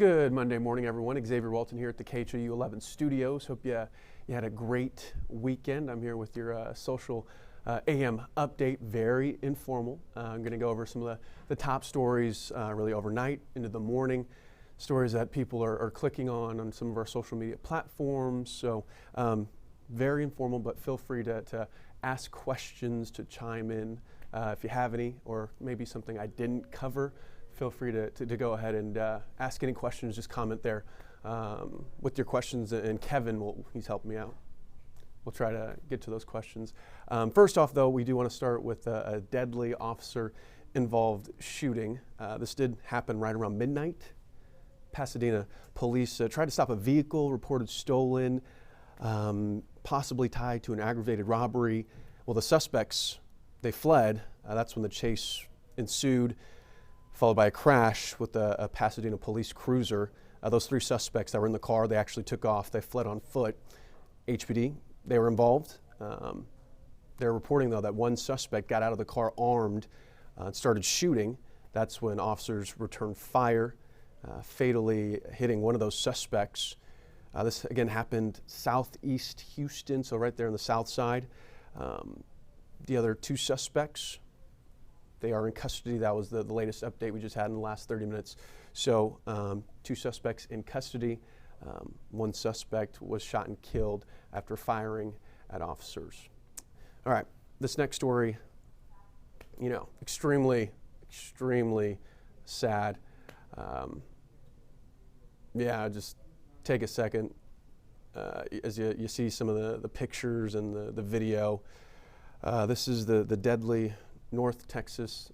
Good Monday morning, everyone. Xavier Walton here at the KHOU 11 studios. Hope you had a great weekend. I'm here with your social AM update, very informal. I'm going to go over some of the top stories really overnight into the morning, stories that people are clicking on some of our social media platforms. So very informal, but feel free to ask questions, to chime in if you have any, or maybe something I didn't cover. Feel free to go ahead and ask any questions. Just comment there with your questions, and Kevin, he's helping me out. We'll try to get to those questions. First off, though, we do want to start with a deadly officer-involved shooting. This did happen right around midnight. Pasadena police tried to stop a vehicle reported stolen, possibly tied to an aggravated robbery. Well, the suspects, they fled. That's when the chase ensued, followed by a crash with a Pasadena police cruiser. Those three suspects that were in the car, they actually took off. They fled on foot. HPD, they were involved. They're reporting, though, that one suspect got out of the car armed and started shooting. That's when officers returned fire, fatally hitting one of those suspects. This, again, happened southeast Houston, so right there on the south side. The other two suspects, they are in custody. That was the latest update we just had in the last 30 minutes. So two suspects in custody. One suspect was shot and killed after firing at officers. All right, this next story, extremely, extremely sad. Just take a second as you see some of the pictures and the video. This is the deadly North Texas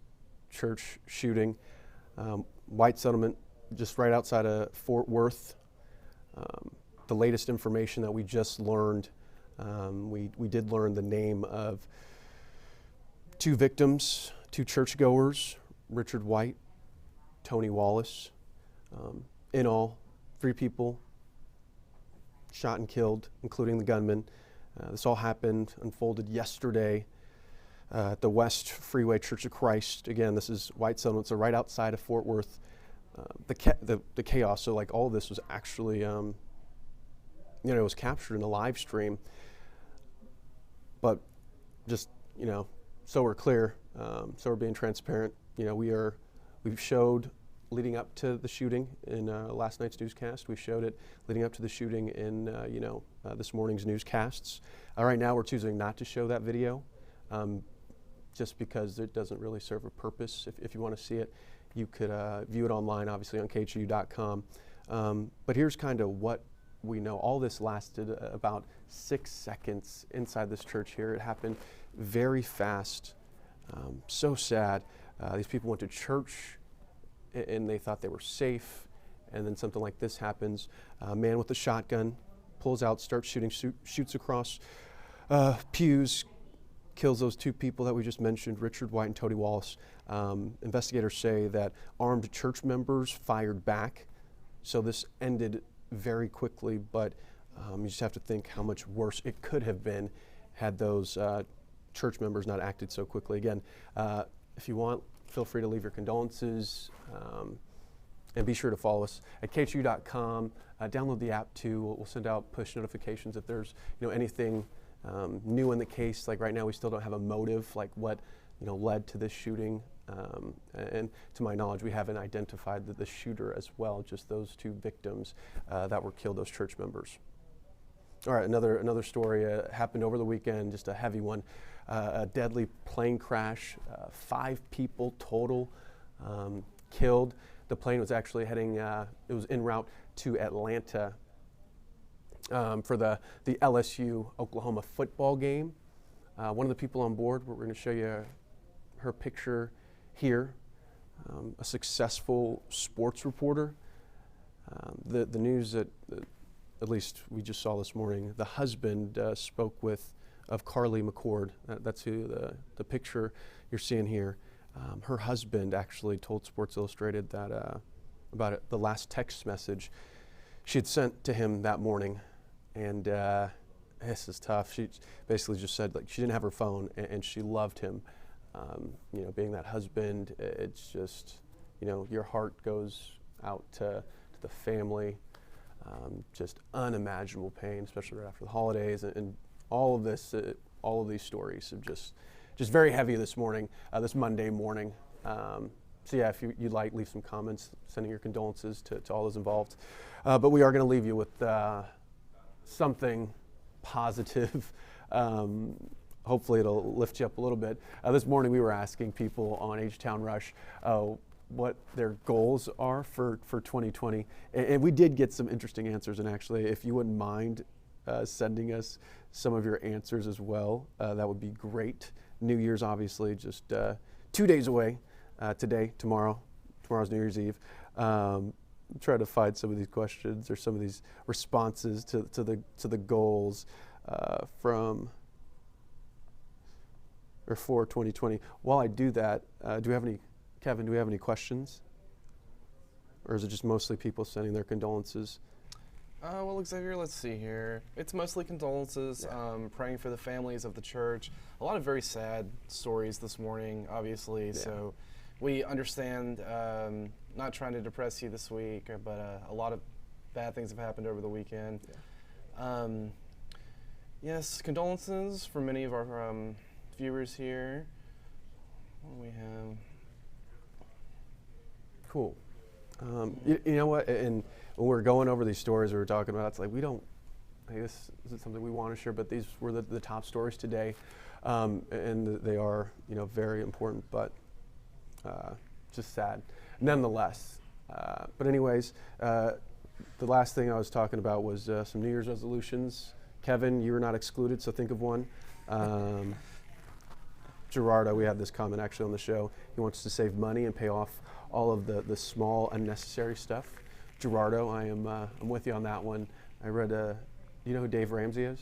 church shooting, white settlement just right outside of Fort Worth. The latest information that we just learned, we did learn the name of two victims, two churchgoers, Richard White, Tony Wallace. In all, 3 people shot and killed, including the gunman. This all unfolded yesterday at the West Freeway Church of Christ. Again, this is white settlement, so right outside of Fort Worth. The chaos, so like all of this was actually, it was captured in a live stream. But just, so we're clear, so we're being transparent. We've showed leading up to the shooting in last night's newscast. We showed it leading up to the shooting in, this morning's newscasts. Right now, we're choosing not to show that video. Just because it doesn't really serve a purpose. If you want to see it, you could view it online, obviously on khou.com. But here's kind of what we know. All this lasted about 6 seconds inside this church here. It happened very fast, so sad. These people went to church and they thought they were safe, and then something like this happens. A man with a shotgun pulls out, starts shooting, shoots across pews, kills those 2 people that we just mentioned, Richard White and Tony Wallace. Investigators say that armed church members fired back, so this ended very quickly, but you just have to think how much worse it could have been had those church members not acted so quickly. Again, if you want, feel free to leave your condolences, and be sure to follow us at khou.com. Download the app too. We'll send out push notifications if there's anything new in the case. Like right now, we still don't have a motive, like what led to this shooting. And to my knowledge, we haven't identified the shooter as well, just those 2 victims that were killed, those church members. All right, another story happened over the weekend, just a heavy one. A deadly plane crash, 5 people total killed. The plane was actually heading, it was en route to Atlanta for the LSU Oklahoma football game. One of the people on board, we're going to show you her picture here, a successful sports reporter. The news that at least we just saw this morning, the husband spoke of Carley McCord. That's who the picture you're seeing here. Her husband actually told Sports Illustrated that about the last text message she had sent to him that morning. And this is tough. She basically just said she didn't have her phone and she loved him. Being that husband, it's just, your heart goes out to the family. Just unimaginable pain, especially right after the holidays, and all of this, all of these stories have just very heavy this morning, this Monday morning. So yeah, if you'd like, leave some comments, sending your condolences to all those involved. But we are going to leave you with something positive. Hopefully it'll lift you up a little bit. This morning we were asking people on H-Town Rush what their goals are for 2020. And we did get some interesting answers. And actually, if you wouldn't mind sending us some of your answers as well, that would be great. New Year's obviously just 2 days away. Today, tomorrow's New Year's Eve. Try to find some of these questions or some of these responses to the goals for 2020. While I do that, Kevin, do we have any questions? Or is it just mostly people sending their condolences? Well, Xavier, let's see here. It's mostly condolences, praying for the families of the church. A lot of very sad stories this morning, obviously, so we understand, not trying to depress you this week, but a lot of bad things have happened over the weekend. Yes, condolences for many of our viewers here. What do we have? Cool. You know what? And when we're going over these stories we were talking about, it's like this isn't something we want to share, but these were the top stories today, and they are very important, but just sad, nonetheless. But anyways, the last thing I was talking about was some New Year's resolutions. Kevin, you were not excluded, so think of one. Gerardo, we had this comment actually on the show. He wants to save money and pay off all of the small unnecessary stuff. Gerardo, I'm with you on that one. I read, you know who Dave Ramsey is?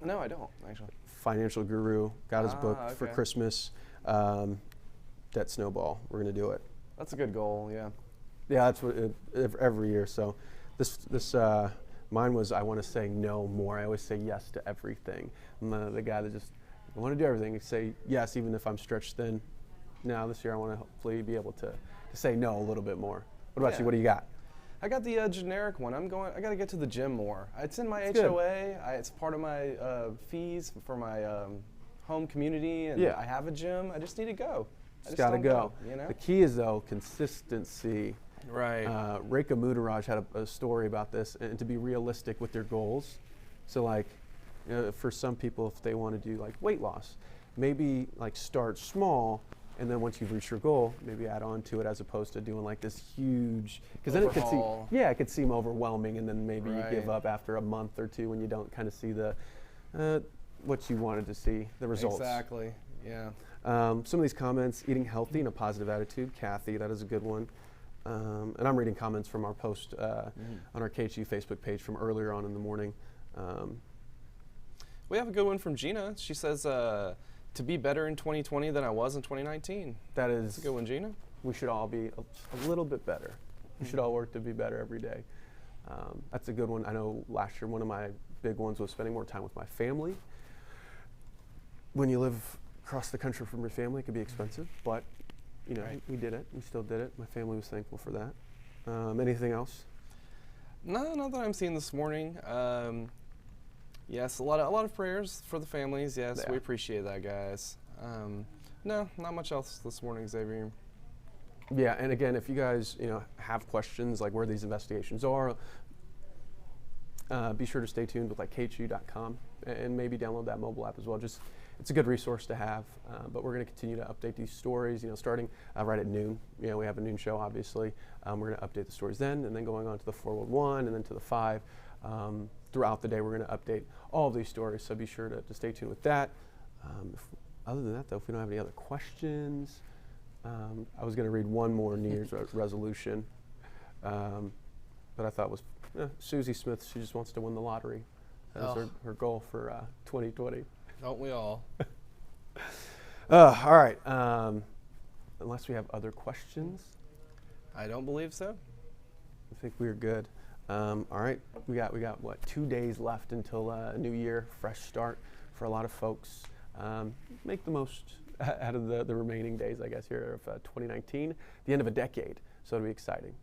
No, I don't, actually. Financial guru, got his book for Christmas. Debt Snowball, we're gonna do it. That's a good goal, yeah. Yeah, that's what every year. So this mine was, I want to say no more. I always say yes to everything. I'm the guy that just, I want to do everything. Say yes, even if I'm stretched thin. Now this year I want to hopefully be able to say no a little bit more. What about you? What do you got? I got the generic one. I got to get to the gym more. It's in my HOA. It's part of my fees for my home community, and I have a gym. I just need to go. Just got to go. The key is, though, consistency. Right. Rekha Mudaraj had a story about this, and to be realistic with their goals. So, like, for some people, if they want to do like weight loss, maybe like start small, and then once you've reached your goal, maybe add on to it, as opposed to doing like this huge. Because then it could seem overwhelming, and then maybe you give up after a month or two when you don't kind of see the what you wanted to see, the results. Exactly. Yeah. Some of these comments: eating healthy and a positive attitude. Kathy, that is a good one. And I'm reading comments from our post on our KHU Facebook page from earlier on in the morning. We have a good one from Gina. She says, to be better in 2020 than I was in 2019. That's a good one, Gina. We should all be a little bit better. We should all work to be better every day. That's a good one. I know last year one of my big ones was spending more time with my family. When you live across the country from your family, it can be expensive, but we did it. We still did it. My family was thankful for that. Anything else? No, not that I'm seeing this morning. Yes, a lot of prayers for the families. Yes, we appreciate that, guys. No, not much else this morning, Xavier. Yeah, and again, if you guys have questions like where these investigations are, be sure to stay tuned with like KHU.com and maybe download that mobile app as well. It's a good resource to have, but we're going to continue to update these stories, starting right at noon. We have a noon show, obviously. We're going to update the stories then, and then going on to the 411 and then to the 5. Throughout the day, we're going to update all of these stories, so be sure to stay tuned with that. Other than that, though, if we don't have any other questions, I was going to read one more New Year's resolution, but I thought was Susie Smith. She just wants to win the lottery. That is her goal for 2020. Don't we all? All right. Unless we have other questions. I don't believe so. I think we're good. All right. We got what, 2 days left until a new year, fresh start for a lot of folks. Make the most out of the remaining days, I guess, here of 2019, the end of a decade. So it'll be exciting.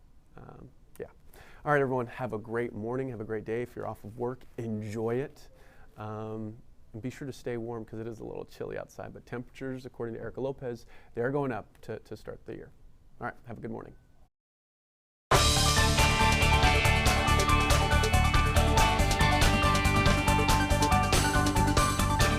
All right, everyone, have a great morning. Have a great day. If you're off of work, enjoy it. And be sure to stay warm because it is a little chilly outside. But temperatures, according to Erica Lopez, they are going up to start the year. All right, have a good morning.